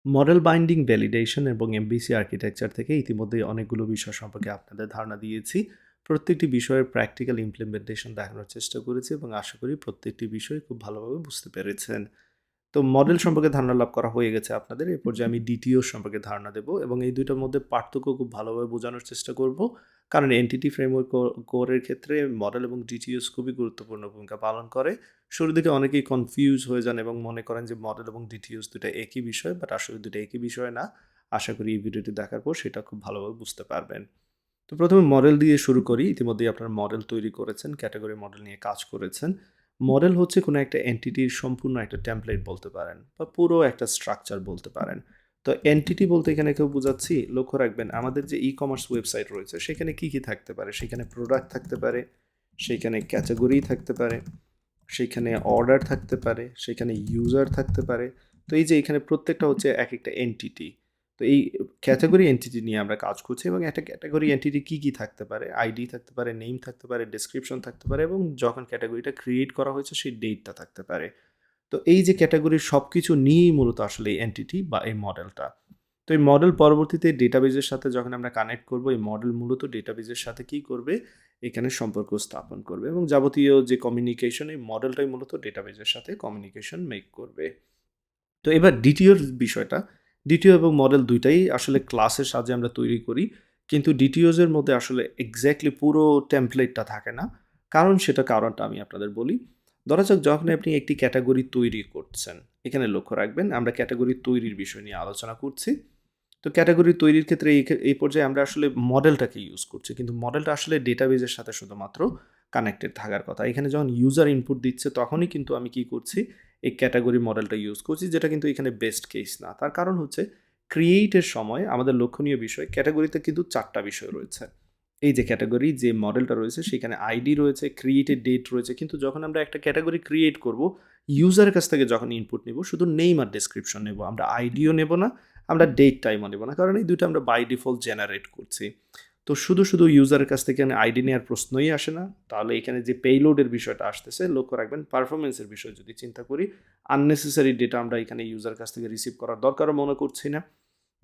Model binding validation এবং MBC architecture থেকে ইতিমধ্যেই অনেকগুলো বিষয় সম্পর্কে আপনাদের ধারণা দিয়েছি। প্রত্যেকটি বিষয়ের প্র্যাকটিক্যাল ইমপ্লিমেন্টেশন দেখানোর চেষ্টা করেছি এবং আশা করি প্রত্যেকটি বিষয় খুব ভালোভাবে বুঝতে পেরেছেন। তো মডেল সম্পর্কে ধারণা লাভ করা হয়ে গেছে আপনাদের। এ পর্যায়ে আমি ডিটিও সম্পর্কে ধারণা দেব এবং এই দুইটার মধ্যে পার্থক্য খুব ভালোভাবে বোঝানোর চেষ্টা করব। কারণ এনটিটি ফ্রেমওয়ার্ক কোরের ক্ষেত্রে মডেল এবং ডিটিওস খুবই গুরুত্বপূর্ণ ভূমিকা পালন করে। শুরুর দিকে অনেকেই কনফিউজ হয়ে যান এবং মনে করেন যে মডেল এবং ডিটিওস দুটো একই বিষয়, বাট আসলে দুটো একই বিষয় না। আশা করি এই ভিডিওটি দেখার পর সেটা খুব ভালোভাবে বুঝতে পারবেন। তো প্রথমে মডেল দিয়ে শুরু করি। ইতিমধ্যেই আপনারা মডেল তৈরি করেছেন, ক্যাটেগরি মডেল নিয়ে কাজ করেছেন। মডেল হচ্ছে কোনো একটা এন্টিটির সম্পূর্ণ একটা টেমপ্লেট বলতে পারেন বা পুরো একটা স্ট্রাকচার বলতে পারেন। তো এন্টিটি বলতে এখানে কেউ বোঝাচ্ছি, লক্ষ্য রাখবেন আমাদের যে ই-কমার্স ওয়েবসাইট রয়েছে সেখানে কি থাকতে পারে? সেখানে প্রোডাক্ট থাকতে পারে, সেইখানে ক্যাটেগরি থাকতে পারে, সেইখানে অর্ডার থাকতে পারে, সেখানে ইউজার থাকতে পারে। তো এই যে এখানে প্রত্যেকটা হচ্ছে একেকটা এন্টিটি। তো এই ক্যাটেগরি এন্টিটি নিয়ে আমরা কাজ করছি এবং একটা ক্যাটেগরি এন্টিটি কি থাকতে পারে? আইডি থাকতে পারে, নেম থাকতে পারে, ডেসক্রিপশন থাকতে পারে এবং যখন ক্যাটেগরিটা ক্রিয়েট করা হয়েছে সেই ডেটটা থাকতে পারে। তো এই যে ক্যাটেগরির সবকিছু নিয়েই মূলত আসলে এই এন্টিটি বা এই মডেলটা। তো এই মডেল পরবর্তীতে ডেটাবেজের সাথে যখন আমরা কানেক্ট করব, এই মডেল মূলত ডেটাবেজের সাথে কি করবে? এখানে সম্পর্ক স্থাপন করবে এবং যাবতীয় যে কমিউনিকেশন এই মডেলটাই মূলত ডেটাবেজের সাথে কমিউনিকেশন মেক করবে। তো এবার ডিটিওর বিষয়টা, ডিটিও এবং মডেল দুইটাই আসলে ক্লাসের সাহায্যে আমরা তৈরি করি। কিন্তু ডিটিওস এর মধ্যে আসলে এক্স্যাক্টলি পুরো টেমপ্লেটটা থাকে না। কারণটা আমি আপনাদের বলি। ধরা যাক যখন আপনি একটি ক্যাটেগরি তৈরি করছেন, এখানে লক্ষ্য রাখবেন আমরা ক্যাটেগরি তৈরির বিষয় নিয়ে আলোচনা করছি। তো ক্যাটেগরি তৈরির ক্ষেত্রে এই পর্যায়ে আমরা আসলে মডেলটাকে ইউজ করছি। কিন্তু মডেলটা আসলে ডেটাবেজের সাথে শুধুমাত্র কানেক্টেড থাকার কথা। এখানে যখন ইউজার ইনপুট দিচ্ছে তখনই কিন্তু আমি কি করছি? এই ক্যাটেগরি মডেলটা ইউজ করছি, যেটা কিন্তু এখানে বেস্ট কেস না। তার কারণ হচ্ছে ক্রিয়েটের সময় আমাদের লক্ষণীয় বিষয় ক্যাটেগরিতে কিন্তু ৪ টা বিষয় রয়েছে। এই যে ক্যাটেগরি যে মডেলটা রয়েছে সেখানে আইডি রয়েছে, ক্রিয়েটেড ডেট রয়েছে। কিন্তু যখন আমরা একটা ক্যাটেগরি ক্রিয়েট করব, ইউজারের কাছ থেকে যখন ইনপুট নিব শুধু নেম আর ডেসক্রিপশন নেব। আমরা আইডিও নেব না, আমরা ডেট টাইমও নেব না। কারণ এই দুটো আমরা বাই ডিফল্ট জেনারেট করছি। তো শুধু ইউজারের কাছ থেকে আইডি নেওয়ার প্রশ্নই আসে না। তাহলে এখানে যে পেইলোডের বিষয়টা আসতেছে, লক্ষ্য রাখবেন পারফরম্যান্সের বিষয় যদি চিন্তা করি, আননেসেসারি ডেটা আমরা এখানে ইউজার কাছ থেকে রিসিভ করার দরকারও মনে করছি না।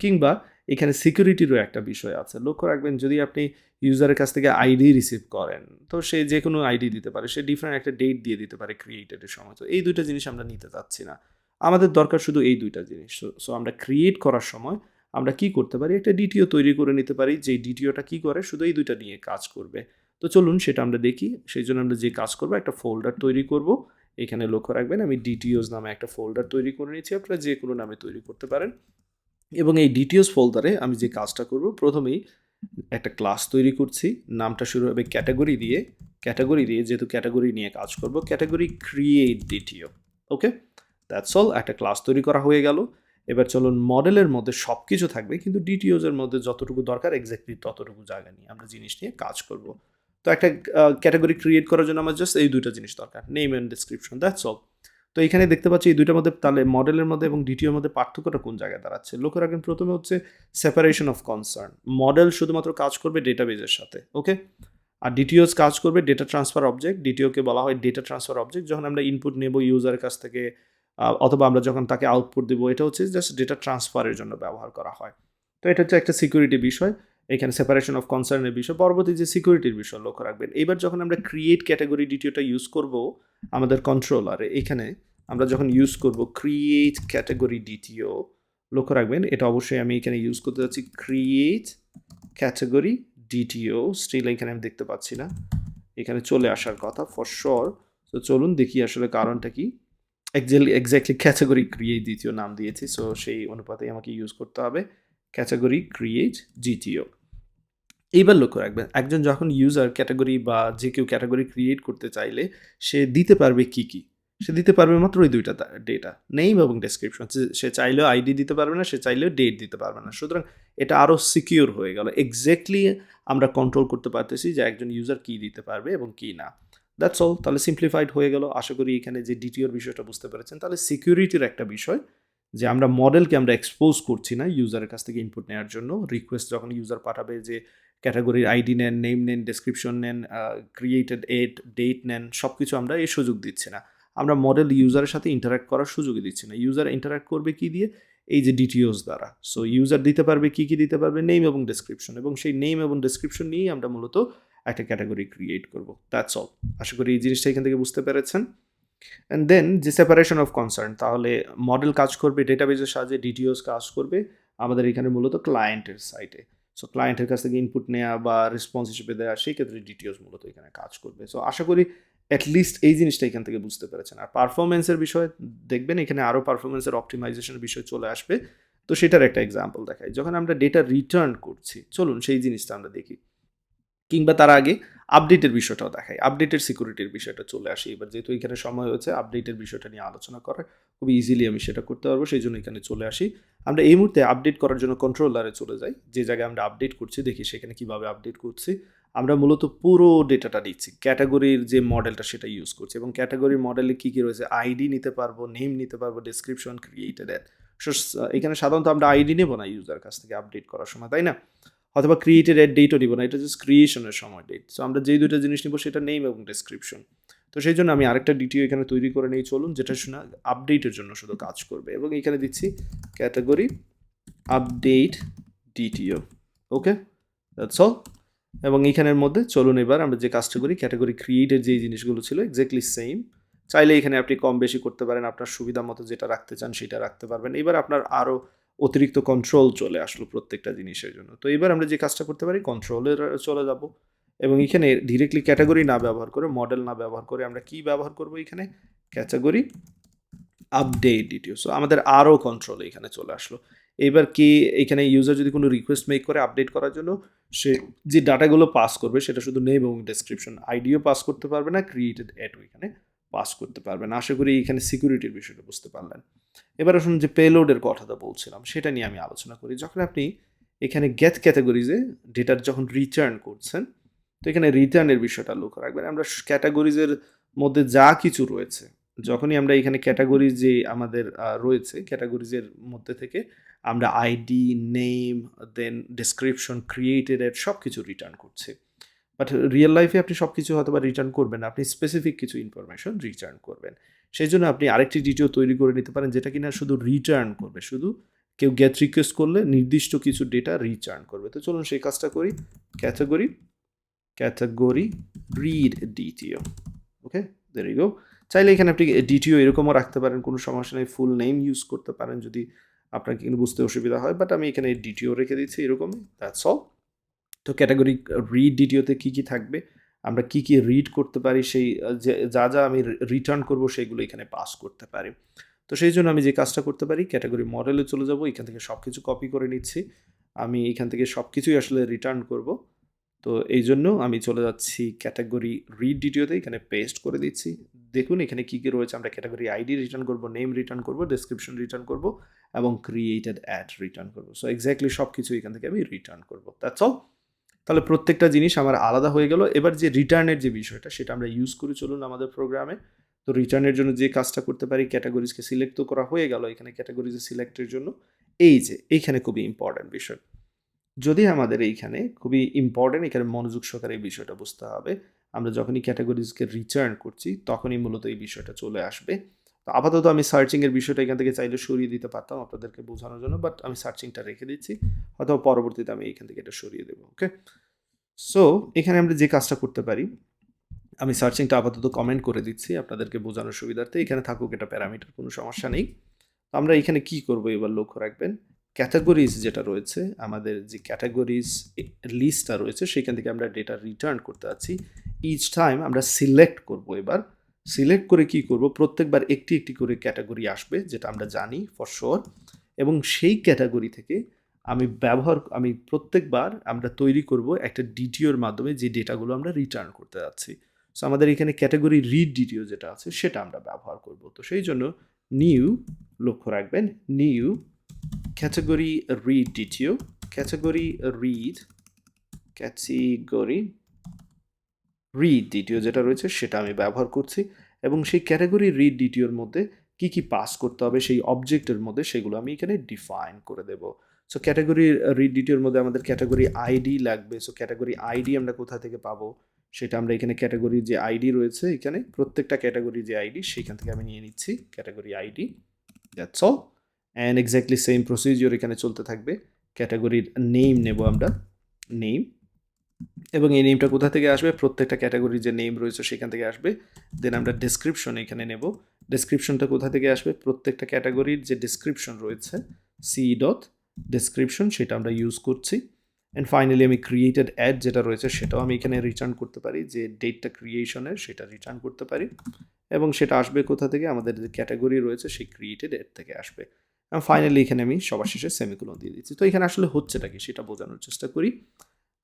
কিংবা এখানে সিকিউরিটিরও একটা বিষয় আছে। লক্ষ্য রাখবেন যদি আপনি ইউজারের কাছ থেকে আইডি রিসিভ করেন, তো সে যেকোনো আইডি দিতে পারে। সে ডিফারেন্ট একটা ডেট দিয়ে দিতে পারে ক্রিয়েটেড এর সময়। তো এই ২ টা জিনিস আমরা নিতে চাচ্ছি না। আমাদের দরকার শুধু এই ২ টা জিনিস। সো আমরা ক্রিয়েট করার সময় আমরা কি করতে পারি? একটা ডিটিও তৈরি করে নিতে পারি। যেই ডিটিওটা কি করে? শুধু এই ২ টা নিয়ে কাজ করবে। তো চলুন সেটা আমরা দেখি। সেইজন্য আমরা যে কাজ করব, একটা ফোল্ডার তৈরি করব। এখানে লক্ষ্য রাখবেন আমি ডিটিওস নামে একটা ফোল্ডার তৈরি করে নিয়েছি। আপনারা যেকোনো নামে তৈরি করতে পারেন। এবং এই ডিটিওস ফোল্ডারে আমি যে কাজটা করব, প্রথমেই একটা ক্লাস তৈরি করছি। নামটা শুরু হবে ক্যাটেগরি দিয়ে। ক্যাটেগরি দিয়ে যেহেতু ক্যাটেগরি নিয়ে কাজ করব, category create ডিটিও। Okay? That's all. একটা ক্লাস তৈরি করা হয়ে গেল। এবার চলুন মডেলের মধ্যে সবকিছু থাকবে কিন্তু ডিটিওস এর মধ্যে যতটুকু দরকার এক্সাক্টলি ততটুকু জায়গা নিয়ে আমরা জিনিস নিয়ে কাজ করব। তো একটা ক্যাটেগরি ক্রিয়েট করার জন্য আমার জাস্ট এই ২ টা জিনিস দরকার। Name and description, that's all. তো এখানে দেখতে পাচ্ছি এই ২ টার মধ্যে তাহলে মডেলের মধ্যে এবং ডিটিওর মধ্যে পার্থক্যটা কোন জায়গায় দাঁড়াচ্ছে? লক্ষ্য রাখবেন প্রথমে হচ্ছে সেপারেশন অফ কনসার্ন। মডেল শুধুমাত্র কাজ করবে ডেটাবেজের সাথে। ওকে? আর ডিটিওস কাজ করবে ডেটা ট্রান্সফার অবজেক্ট। ডিটিওকে বলা হয় ডেটা ট্রান্সফার অবজেক্ট। যখন আমরা ইনপুট নেব ইউজারের কাছ থেকে অথবা আমরা যখন তাকে আউটপুট দিব, এটা হচ্ছে জাস্ট ডেটা ট্রান্সফারের জন্য ব্যবহার করা হয়। তো এটা হচ্ছে একটা সিকিউরিটি বিষয়। এখানে সেপারেশন অফ কনসার্নের বিষয়। পরবর্তী যে সিকিউরিটির বিষয় লক্ষ্য রাখবেন। এবার যখন আমরা ক্রিয়েট ক্যাটেগরি ডিটিওটা ইউজ করব আমাদের কন্ট্রোলারে, এখানে আমরা যখন ইউজ করব ক্রিয়েট ক্যাটেগরি ডিটিও, লক্ষ্য রাখবেন এটা অবশ্যই আমি এখানে ইউজ করতে যাচ্ছি ক্রিয়েট ক্যাটেগরি ডিটিও। স্টিল এখানে আমি দেখতে পাচ্ছি না। এখানে চলে আসার কথা ফর শিওর। তো চলুন দেখি আসলে কারণটা কি। এক্স্যাক্টলি ক্যাটেগরি ক্রিয়েট দ্বিতীয় নাম দিয়েছি। সো সেই অনুপাতে আমাকে ইউজ করতে হবে ক্যাটেগরি ক্রিয়েট জিটিও। এইবার লক্ষ্য রাখবেন একজন যখন ইউজার ক্যাটেগরি বা যে কেউ ক্যাটেগরি ক্রিয়েট করতে চাইলে সে দিতে পারবে কি? সে দিতে পারবে মাত্র ওই ২ টা ডেটা, নেম এবং ডেসক্রিপশন। সে চাইলেও আইডি দিতে পারবে না, সে চাইলেও ডেট দিতে পারবে না। সুতরাং এটা আরও সিকিউর হয়ে গেল। এক্স্যাক্টলি আমরা কন্ট্রোল করতে পারতেছি যে একজন ইউজার কি দিতে পারবে এবং কি না। That's all. তাহলে সিম্পলিফাইড হয়ে গেল। আশা করি এখানে যে ডিটিওর বিষয়টা বুঝতে পেরেছেন। তাহলে সিকিউরিটির একটা বিষয় যে আমরা মডেলকে আমরা এক্সপোজ করছি না ইউজারের কাছ থেকে ইনপুট নেওয়ার জন্য। রিকোয়েস্ট যখন ইউজার পাঠাবে যে ক্যাটাগরির আইডি নেন, নেম নেন, ডেসক্রিপশন নেন, ক্রিয়েটেড ডেট নেন, সব কিছু আমরা এই সুযোগ দিচ্ছি না। আমরা মডেল ইউজারের সাথে ইন্টারাক্ট করার সুযোগই দিচ্ছি না। ইউজার ইন্টারাক্ট করবে কি দিয়ে? এই যে ডিটিওস দ্বারা। সো ইউজার দিতে পারবে কি দিতে পারবে, নেম এবং ডেসক্রিপশন, এবং সেই নেম এবং ডেসক্রিপশন নিয়েই আমরা মূলত একটা ক্যাটাগরি ক্রিয়েট করব। That's all. আশা করি এই জিনিসটা এখান থেকে বুঝতে পেরেছেন। অ্যান্ড দেন যে সেপারেশন অফ কনসার্ন, তাহলে মডেল কাজ করবে ডেটাবেজের সাহায্যে, ডিটিওস কাজ করবে আমাদের এখানে মূলত ক্লায়েন্টের সাইটে। সো ক্লায়েন্টের কাছ থেকে ইনপুট নেওয়া বা রেসপন্স হিসেবে দেওয়া, সেই ক্ষেত্রে ডিটিওস মূলত এখানে কাজ করবে। সো আশা করি অ্যাটলিস্ট এই জিনিসটা এখান থেকে বুঝতে পেরেছেন। আর পারফরমেন্সের বিষয়ে দেখবেন এখানে আরও পারফরমেন্সের অপটিমাইজেশনের বিষয় চলে আসবে। তো সেটার একটা এক্সাম্পল দেখাই। যখন আমরা ডেটা রিটার্ন করছি, চলুন সেই জিনিসটা আমরা দেখি, কিংবা তার আগে আপডেটের বিষয়টাও দেখাই। আপডেটের সিকিউরিটির বিষয়টা চলে আসে। এবার যেহেতু এখানে সময় হয়েছে আপডেটের বিষয়টা নিয়ে আলোচনা করার, খুব ইজিলি আমি সেটা করতে পারবো, সেই জন্য এখানে চলে আসি। আমরা এই মুহূর্তে আপডেট করার জন্য কন্ট্রোলারে চলে যাই, যে জায়গায় আমরা আপডেট করছি, দেখি সেখানে কিভাবে আপডেট করছি। আমরা মূলত পুরো ডেটাটা দিচ্ছি, ক্যাটাগরির যে মডেলটা সেটা ইউজ করছি, এবং ক্যাটাগরির মডেলে কী কী রয়েছে, আইডি নিতে পারবো, নেম নিতে পারবো, ডেসক্রিপশন, ক্রিয়েটেড অ্যাড। সো এখানে সাধারণত আমরা আইডি নেবো না ইউজার কাছ থেকে আপডেট করার সময়, তাই না? অথবা ক্রিয়েটেড এর ডেটও দিব না, এটা জাস্ট ক্রিয়েশনের সময় ডেট। সো আমরা যেই দুটো জিনিস নিব সেটা নেম এবং ডেসক্রিপশন। তো সেই জন্য আমি আরেকটা ডিটিও এখানে তৈরি করে নেই, চলুন, যেটা শুনে আপডেটের জন্য শুধু কাজ করবে, এবং এখানে দিচ্ছি category update ডিটিও। Okay, that's all. এবং এইখানের মধ্যে চলুন এবার আমরা যে কাজটা করি, ক্যাটাগরি ক্রিয়েটের যেই জিনিসগুলো ছিল এক্স্যাক্টলি সেম। চাইলে এখানে আপনি কম বেশি করতে পারেন, আপনার সুবিধা মতো যেটা রাখতে চান সেটা রাখতে পারবেন। এবার আপনার আরও অতিরিক্ত কন্ট্রোল চলে আসলো প্রত্যেকটা জিনিসের জন্য। তো এবার আমরা যে কাজটা করতে পারি, কন্ট্রোলের চলে যাব, এবং এখানে ডিরেক্টলি ক্যাটাগরি না ব্যবহার করে, মডেল না ব্যবহার করে আমরা কি ব্যবহার করব, এখানে ক্যাটাগরি আপডেট ডিটিও। সো আমাদের আরও কন্ট্রোল এখানে চলে আসলো। এবার কি এখানে ইউজার যদি কোনো রিকোয়েস্ট মেক করে আপডেট করার জন্য, সে যে ডাটাগুলো পাস করবে সেটা শুধু নেম এবং ডেসক্রিপশন, আইডিও পাস করতে পারবে না, ক্রিয়েটেড অ্যাডও এখানে পাস করতে পারবে না। আশা করি এখানে সিকিউরিটির বিষয়টা বুঝতে পারলেন। এবার আসুন যে পেলোডের কথাটা বলছিলাম সেটা নিয়ে আমি আলোচনা করি। যখন আপনি এখানে গেট ক্যাটাগরিজে ডেটার যখন রিটার্ন করছেন, তো এখানে রিটার্নের বিষয়টা লক্ষ্য রাখবেন। আমরা ক্যাটাগরিজের মধ্যে যা কিছু রয়েছে, যখনই আমরা এখানে ক্যাটাগরিজ যে আমাদের রয়েছে, ক্যাটাগরিজের মধ্যে থেকে আমরা আইডি, নেম, দেন ডেসক্রিপশন, ক্রিয়েটেড এড সব কিছু রিটার্ন করছি। বাট রিয়েল লাইফে আপনি সব কিছু হয়তো বা রিটার্ন করবেন না, আপনি স্পেসিফিক কিছু ইনফরমেশন রিটার্ন করবেন। সেই জন্য আপনি আরেকটি ডিটিও তৈরি করে নিতে পারেন, যেটা কিনা শুধু রিটার্ন করবে, শুধু কেউ গেট রিকোয়েস্ট করলে নির্দিষ্ট কিছু ডেটা রিটার্ন করবে। তো চলুন সেই কাজটা করি। Category read DTO. Okay, there you go. চাইলে এখানে আপনি ডিটিও এরকমও রাখতে পারেন, কোনো সমস্যা নেই, ফুল নেম ইউজ করতে পারেন যদি আপনার কিন্তু বুঝতে অসুবিধা হয়, বাট আমি এখানে ডিটিও রেখে দিচ্ছি এরকমই। That's all. তো ক্যাটাগরি রিড ডিটিওতে কী কী থাকবে, আমরা কী কী রিড করতে পারি, সেই যা যা আমি রিটার্ন করব সেগুলো এখানে পাস করতে পারি। তো সেই জন্য আমি যে কাজটা করতে পারি, ক্যাটাগরি মডেলে চলে যাব, এখান থেকে সব কিছু কপি করে নিচ্ছি, আমি এখান থেকে সব কিছুই আসলে রিটার্ন করব। তো এই জন্য আমি চলে যাচ্ছি ক্যাটাগরি রিড ডিটিওতে, এখানে পেস্ট করে দিচ্ছি। দেখুন এখানে কী কী রয়েছে, আমরা ক্যাটাগরি আইডি রিটার্ন করব, নেম রিটার্ন করব, ডেসক্রিপশন রিটার্ন করব, এবং ক্রিয়েটেড অ্যাড রিটার্ন করব। সো এক্স্যাক্টলি সব কিছু এখান থেকে আমি রিটার্ন করব। That's all. তাহলে প্রত্যেকটা জিনিস আমার আলাদা হয়ে গেল। এবার যে রিটার্নের যে বিষয়টা সেটা আমরা ইউজ করি, চলুন আমাদের প্রোগ্রামে। তো রিটার্নের জন্য যে কাজটা করতে পারি, ক্যাটাগরিজকে সিলেক্ট তো করা হয়ে গেল, এখানে ক্যাটাগরিজে সিলেক্টের জন্য এই যে এইখানে খুবই ইম্পর্ট্যান্ট বিষয়, যদি আমাদের এইখানে খুবই ইম্পর্ট্যান্ট, এখানে মনোযোগ সহকারে এই বিষয়টা বুঝতে হবে। আমরা যখনই ক্যাটাগরিজকে রিটার্ন করছি তখনই মূলত এই বিষয়টা চলে আসবে। তো আপাতত আমি সার্চিংয়ের বিষয়টা এখান থেকে চাইলে সরিয়ে দিতে পারতাম আপনাদেরকে বোঝানোর জন্য, বাট আমি সার্চিংটা রেখে দিচ্ছি, হয়তো পরবর্তীতে আমি এখান থেকে এটা সরিয়ে দেবো। ওকে, সো এখানে আমরা যে কাজটা করতে পারি, আমি সার্চিংটা আপাতত কমেন্ট করে দিচ্ছি আপনাদেরকে বোঝানোর সুবিধার্থে, এখানে থাকুক এটা প্যারামিটার, কোনো সমস্যা নেই। তো আমরা এখানে কি করব এবার লক্ষ্য রাখবেন, ক্যাটাগরিজ যেটা রয়েছে, আমাদের যে ক্যাটাগরিজ লিস্টটা রয়েছে সেখান থেকে আমরা ডেটা রিটার্ন করতে যাচ্ছি। ইচ টাইম আমরা সিলেক্ট করব, এবার সিলেক্ট করে কি করব, প্রত্যেকবার একটি একটি করে ক্যাটাগরি আসবে, যেটা আমরা জানি ফর শিওর, এবং সেই ক্যাটাগরি থেকে আমি প্রত্যেকবার আমরা তৈরি করব একটা ডিটিওর মাধ্যমে যে ডেটাগুলো আমরা রিটার্ন করতে যাচ্ছি। সো আমাদের এখানে ক্যাটাগরি রিড ডিটিও যেটা আছে সেটা আমরা ব্যবহার করব। তো সেই জন্য নিউ, লক্ষ্য রাখবেন, new category read ডিটিও, category read ডিটিও যেটা রয়েছে সেটা আমি ব্যবহার করছি, এবং সেই ক্যাটাগরি রিড ডিটিওর মধ্যে কি কি পাস করতে হবে সেই অবজেক্টের মধ্যে সেগুলো আমি এখানে ডিফাইন করে দেব। সো ক্যাটাগরি রিড ডিটিওর মধ্যে আমাদের ক্যাটাগরি আইডি লাগবে। সো ক্যাটাগরি আইডি আমরা কোথা থেকে পাবো সেটা আমরা এখানে ক্যাটাগরি যে আইডি রয়েছে, এখানে প্রত্যেকটা ক্যাটাগরি যে আইডি সেখান থেকে আমি নিয়ে নিচ্ছি category ID. That's all. And exactly same procedure এখানে চলতে থাকবে। ক্যাটাগরির নেম নেব আমরা, নেম, এবং এই নেমটা কোথা থেকে আসবে, প্রত্যেকটা ক্যাটাগরির যে নেম রয়েছে সেখান থেকে আসবে। দেন আমরা ডেসক্রিপশন এখানে নেব, ডেসক্রিপশনটা কোথা থেকে আসবে, প্রত্যেকটা ক্যাটাগরির যে ডেসক্রিপশন রয়েছে সি ডট ডেসক্রিপশন সেটা আমরা ইউজ করছি। অ্যান্ড ফাইনালি আমি ক্রিয়েটেড অ্যাড যেটা রয়েছে সেটাও আমি এখানে রিটার্ন করতে পারি, যে ডেটটা ক্রিয়েশনের সেটা রিটার্ন করতে পারি, এবং সেটা আসবে কোথা থেকে, আমাদের যে ক্যাটাগরি রয়েছে সেই ক্রিয়েটেড অ্যাড থেকে আসবে। ফাইনালি এখানে আমি সবার শেষে সেমিকোলন দিয়ে দিচ্ছি। তো এখানে আসলে হচ্ছেটা কি সেটা বোঝানোর চেষ্টা করি।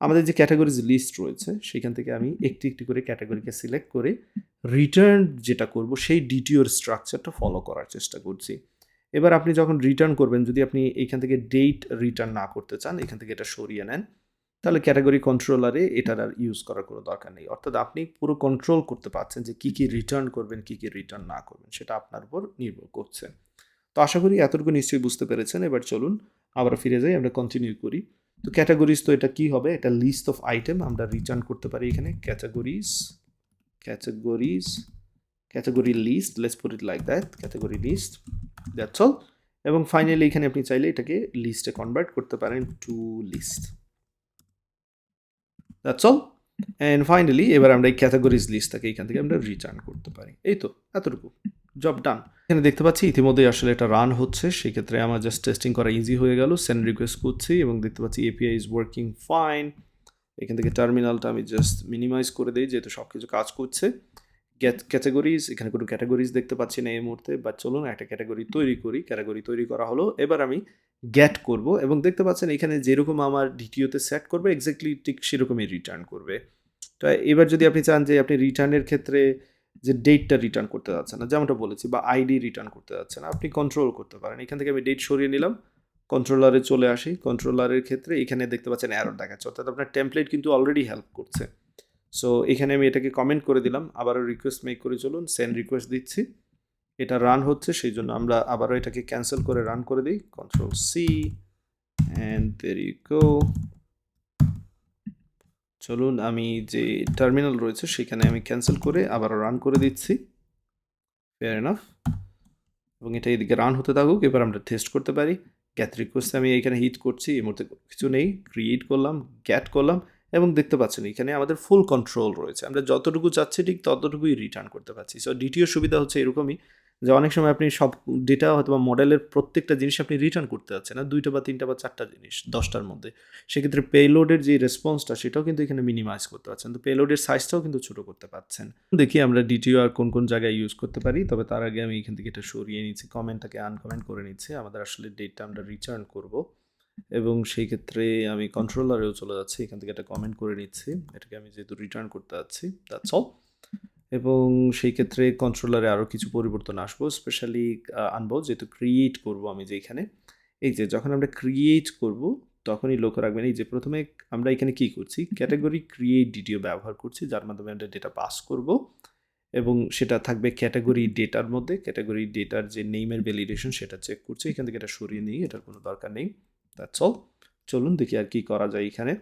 আমাদের যে ক্যাটাগরিজ লিস্ট রয়েছে সেখান থেকে আমি একটি একটি করে ক্যাটাগরিকে সিলেক্ট করে রিটার্ন যেটা করব সেই ডিটিওর স্ট্রাকচারটা ফলো করার চেষ্টা করছি। এবার আপনি যখন রিটার্ন করবেন, যদি আপনি এইখান থেকে ডেট রিটার্ন না করতে চান, এখান থেকে এটা সরিয়ে নেন, তাহলে ক্যাটাগরি কন্ট্রোলারে এটার আর ইউজ করার কোনো দরকার নেই। অর্থাৎ আপনি পুরো কন্ট্রোল করতে পারছেন যে কী কী রিটার্ন করবেন, কী কী রিটার্ন না করবেন, সেটা আপনার উপর নির্ভর করছে। তো আশা করি এতটুকু নিশ্চয়ই বুঝতে পেরেছেন। এবার চলুন আবার ফিরে যাই, আমরা কন্টিনিউ করি। তো ক্যাটাগরিজ, তো এটা কি হবে, এটা লিস্ট অফ আইটেম আমরা রিটার্ন করতে পারি এখানে, categories, categories, category list, let's put it like that, category list, that's all. এবং ফাইনালি এখানে আপনি চাইলে এটাকে লিস্টে কনভার্ট করতে পারেন to list, that's all. And finally এবার আমরা এই ক্যাটাগরিজ লিস্টটাকে এখান থেকে আমরা রিটার্ন করতে পারি। এই তো এতটুকু, জব ডান। এখানে দেখতে পাচ্ছি ইতিমধ্যেই আসলে এটা রান হচ্ছে, সেক্ষেত্রে আমার জাস্ট টেস্টিং করা ইজি হয়ে গেল। সেন্ড রিকোয়েস্ট করছি এবং দেখতে পাচ্ছি এপিআই ইজ ওয়ার্কিং ফাইন। এখান থেকে টার্মিনালটা আমি জাস্ট মিনিমাইজ করে দিই যেহেতু সব কিছু কাজ করছে। গেট ক্যাটাগরিজ, এখানে কোনো ক্যাটাগরিজ দেখতে পাচ্ছি না এই মুহূর্তে, বা চলুন একটা ক্যাটাগরি তৈরি করি। ক্যাটাগরি তৈরি করা হলো, এবার আমি গেট করব, এবং দেখতে পাচ্ছেন এখানে যেরকম আমার ডিটিওতে সেট করবে এক্স্যাক্টলি ঠিক সেরকমই রিটার্ন করবে। তো এবার যদি আপনি চান যে আপনি রিটার্নের ক্ষেত্রে যে ডেটটা রিটার্ন করতে যাচ্ছেন না, যেমনটা বলেছি, বা আইডি রিটার্ন করতে যাচ্ছেন না, আপনি কন্ট্রোল করতে পারেন। এখান থেকে আমি ডেট সরিয়ে নিলাম, কন্ট্রোলারে চলে আসি। কন্ট্রোলারের ক্ষেত্রে এখানে দেখতে পাচ্ছেন এরর দেখাচ্ছে, অর্থাৎ আপনার টেমপ্লেট কিন্তু অলরেডি হেল্প করছে। সো এখানে আমি এটাকে কমেন্ট করে দিলাম, আবারও রিকোয়েস্ট মেক করে চলুন, সেন্ড রিকোয়েস্ট দিচ্ছি। এটা রান হচ্ছে, সেই জন্য আমরা আবারও এটাকে ক্যান্সেল করে রান করে দিই, control C, and there you go. চলুন আমি যে টার্মিনাল রয়েছে সেখানে আমি ক্যান্সেল করে আবারও রান করে দিচ্ছি, ফেয়ার এনাফ। এবং এটা এদিকে রান হতে থাকুক, এবার আমরা টেস্ট করতে পারি। গ্যাট রিকোয়েস্ট আমি এখানে হিট করছি, এই মুহূর্তে কিছু নেই, ক্রিয়েট করলাম, গ্যাট করলাম, এবং দেখতে পাচ্ছেন এখানে আমাদের ফুল কন্ট্রোল রয়েছে, আমরা যতটুকু চাচ্ছি ঠিক ততটুকুই রিটার্ন করতে পারছি। সো ডিটিও সুবিধা হচ্ছে এরকমই যে অনেক সময় আপনি সব ডেটা অথবা মডেলের প্রত্যেকটা জিনিস আপনি রিটার্ন করতে যাচ্ছেন না, 2টা বা 3টা বা 4টা জিনিস 10টার মধ্যে, সেক্ষেত্রে পেলোডের যে রেসপন্সটা সেটাও কিন্তু এখানে মিনিমাইজ করতে পারছেন, তো পেলোডের সাইজটাও কিন্তু ছোটো করতে পারছেন। দেখি আমরা ডিটিও আর কোন কোন জায়গায় ইউজ করতে পারি, তবে তার আগে আমি এখান থেকে এটা সরিয়ে নিচ্ছি, কমেন্টটাকে আনকমেন্ট করে নিচ্ছি। আমাদের আসলে ডেটটা আমরা রিটার্ন করব, এবং সেই ক্ষেত্রে আমি কন্ট্রোলারেও চলে যাচ্ছি, এখান থেকে একটা কমেন্ট করে নিচ্ছি, এটাকে আমি যেহেতু রিটার্ন করতে যাচ্ছি, দ্যাটস অল। এবং সেই ক্ষেত্রে কন্ট্রোলারে আরও কিছু পরিবর্তন আসবো, স্পেশালি আনবো যেহেতু ক্রিয়েট করব আমি, যে এখানে এই যে যখন আমরা ক্রিয়েট করব তখনই লক্ষ্য রাখবেন এই যে প্রথমে আমরা এখানে কি করছি, ক্যাটাগরি ক্রিয়েট ডিটিও ব্যবহার করছি, যার মাধ্যমে আমরা ডেটা পাস করব, এবং সেটা থাকবে ক্যাটাগরি ডেটার মধ্যে। ক্যাটাগরি ডেটার যে নেইমের ভ্যালিডেশন সেটা চেক করছি, এখান থেকে এটা সরিয়ে নিই, এটার কোনো দরকার নেই, দ্যাটস অল। চলুন দেখি আর কি করা যায় এখানে।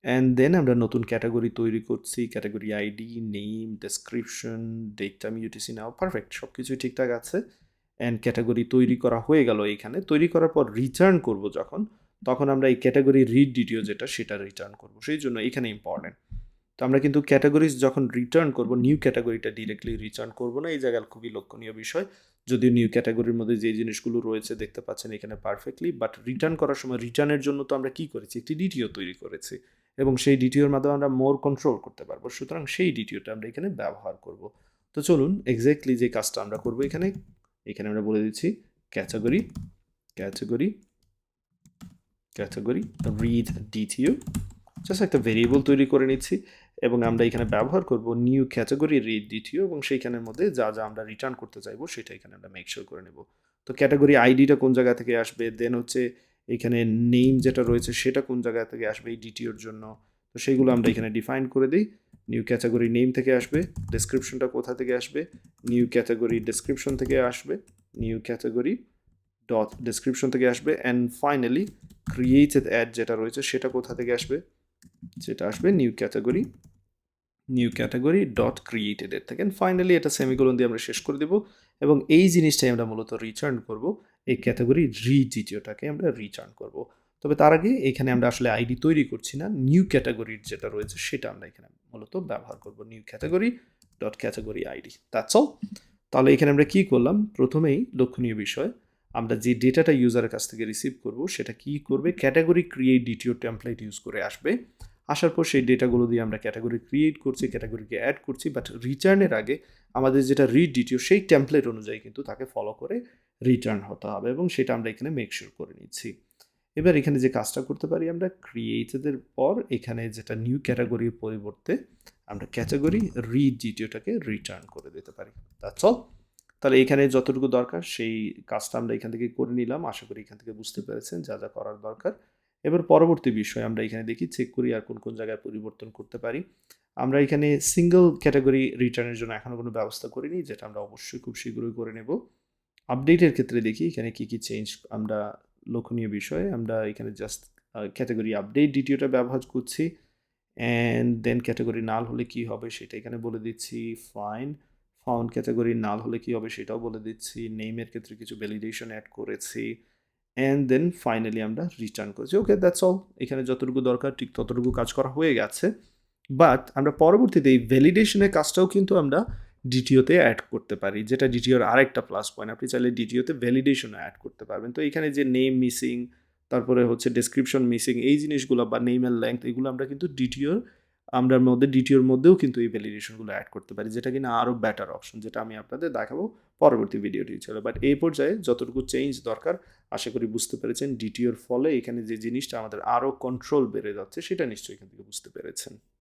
অ্যান্ড দেন আমরা নতুন ক্যাটাগরি তৈরি করছি, category ID, name, description, date time, UTC now, perfect, সব কিছুই ঠিকঠাক আছে। অ্যান্ড ক্যাটাগরি তৈরি করা হয়ে গেল। এইখানে তৈরি করার পর রিটার্ন করব যখন, তখন আমরা এই ক্যাটাগরি রিড ডিটিও যেটা সেটা রিটার্ন করব, সেই জন্য এখানে ইম্পর্টেন্ট। তো আমরা কিন্তু ক্যাটাগরিজ যখন রিটার্ন করব, নিউ ক্যাটাগরিটা ডিরেক্টলি রিটার্ন করব না, এই জায়গায় খুবই লক্ষণীয় বিষয়। যদিও নিউ ক্যাটাগরির মধ্যে যে জিনিসগুলো রয়েছে দেখতে পাচ্ছেন এখানে পারফেক্টলি, বাট রিটার্ন করার সময় রিটার্নের জন্য তো আমরা কি করেছি, একটি ডিটিও তৈরি করেছি, এবং সেই ডিটিওর মাধ্যমে আমরা মোর কন্ট্রোল করতে পারবো, সুতরাং সেই ডিটিওটা আমরা এখানে ব্যবহার করব। তো চলুন এক্স্যাক্টলি যে কাজটা আমরা করবো এখানে, এখানে আমরা বলে দিচ্ছি category, category, category read ডিটিও, just একটা ভেরিয়েবল তৈরি করে নিচ্ছি, এবং আমরা এখানে ব্যবহার করব নিউ ক্যাটাগরি রিড ডিটিও, এবং সেইখানের মধ্যে যা যা আমরা রিটার্ন করতে চাইবো সেটা এখানে আমরা মেক শিওর করে নেব। তো ক্যাটাগরি আইডিটা কোন জায়গা থেকে আসবে, দেন হচ্ছে এখানে নেম যেটা রয়েছে সেটা কোন জায়গা থেকে আসবে এই ডিটিওর জন্য, তো সেইগুলো আমরা এখানে ডিফাইন করে দিই। নিউ ক্যাটাগরি নেম থেকে আসবে, ডেসক্রিপশনটা কোথা থেকে আসবে, নিউ ক্যাটাগরি ডেসক্রিপশন থেকে আসবে, নিউ ক্যাটাগরি ডট ডেসক্রিপশন থেকে আসবে, অ্যান্ড ফাইনালি ক্রিয়েটেড অ্যাড যেটা রয়েছে সেটা কোথা থেকে আসবে, সেটা আসবে নিউ ক্যাটাগরি ডট ক্রিয়েটেড এর থেকে। ফাইনালি এটা সেমিকোলন দিয়ে আমরা শেষ করে দেব, এবং এই জিনিসটাই আমরা মূলত রিটার্ন করব। এই ক্যাটাগরি ডিটিওটাকে আমরা রিটার্ন করব। তবে তার আগে এখানে আমরা আসলে আইডি তৈরি করছি না, নিউ ক্যাটাগরির যেটা রয়েছে সেটা আমরা এখানে মূলত ব্যবহার করব, new category dot category ID, that's all. তাহলে এখানে আমরা কি করলাম, প্রথমেই লক্ষণীয় বিষয়, আমরা যে ডেটাটা ইউজারের কাছ থেকে রিসিভ করব সেটা কি করবে, ক্যাটাগরি ক্রিয়েট ডিটিও টেমপ্লেট ইউজ করে আসবে। আসার পর সেই ডেটাগুলো দিয়ে আমরা ক্যাটাগরি ক্রিয়েট করছি, ক্যাটাগরিকে অ্যাড করছি, বাট রিটার্নের আগে আমাদের যেটা রিড ডিটিও সেই টেমপ্লেট অনুযায়ী কিন্তু তাকে ফলো করে রিটার্ন হতে হবে, এবং সেটা আমরা এখানে মেক শিওর করে নিচ্ছি। এবার এখানে যে কাজটা করতে পারি, আমরা ক্রিয়েটেডের পর এখানে যেটা নিউ ক্যাটাগরির পরিবর্তে আমরা ক্যাটাগরি রিড ডিটিওটাকে রিটার্ন করে দিতে পারি, দ্যাটস অল। তাহলে এখানে যতটুকু দরকার সেই কাজটা আমরা এখান থেকে করে নিলাম। আশা করি এখান থেকে বুঝতে পেরেছেন যা যা করার দরকার। এবার পরবর্তী বিষয় আমরা এখানে দেখি, চেক করি আর কোন কোন জায়গায় পরিবর্তন করতে পারি। আমরা এখানে সিঙ্গেল ক্যাটাগরি রিটার্নের জন্য এখনও কোনো ব্যবস্থা করিনি, যেটা আমরা অবশ্যই খুব শীঘ্রই করে নেব। আপডেটের ক্ষেত্রে দেখি এখানে কী কী চেঞ্জ আমরা, লক্ষণীয় বিষয়, আমরা এখানে জাস্ট ক্যাটাগরি আপডেট ডিটিওটা ব্যবহার করছি, অ্যান্ড দেন ক্যাটাগরি নাল হলে কি হবে সেটা এখানে বলে দিচ্ছি, ফাইন। ফাউন্ড ক্যাটাগরি নাল হলে কি হবে সেটাও বলে দিচ্ছি, নেমের ক্ষেত্রে কিছু ভ্যালিডেশন অ্যাড করেছি, অ্যান্ড দেন ফাইনালি আমরা রিটার্ন করেছি। ওকে, দ্যাটস অল। এখানে যতটুকু দরকার ঠিক ততটুকু কাজ করা হয়ে গেছে। বাট আমরা পরবর্তীতে এই ভ্যালিডেশনের কাজটাও কিন্তু আমরা ডিটিওতে অ্যাড করতে পারি, যেটা ডিটিওর আরেকটা প্লাস পয়েন্ট। আপনি চাইলে ডিটিওতে ভ্যালিডেশনও অ্যাড করতে পারবেন। তো এখানে যে নেম মিসিং, তারপরে হচ্ছে ডেসক্রিপশন মিসিং, এই জিনিসগুলো বা নেমের লেংথ, এগুলো আমরা কিন্তু ডিটিওর মধ্যেও কিন্তু এই ভ্যালিডেশনগুলো অ্যাড করতে পারি, যেটা কিনা আরও বেটার অপশন, যেটা আমি আপনাদের দেখাবো পরবর্তী ভিডিওটি ছিল। বাট এই পর্যায়ে যতটুকু চেঞ্জ দরকার আশা করি বুঝতে পেরেছেন। ডিটিওর ফলে এখানে যে জিনিসটা আমাদের আরও কন্ট্রোল বেড়ে যাচ্ছে সেটা নিশ্চয়ই এখান থেকে বুঝতে পেরেছেন।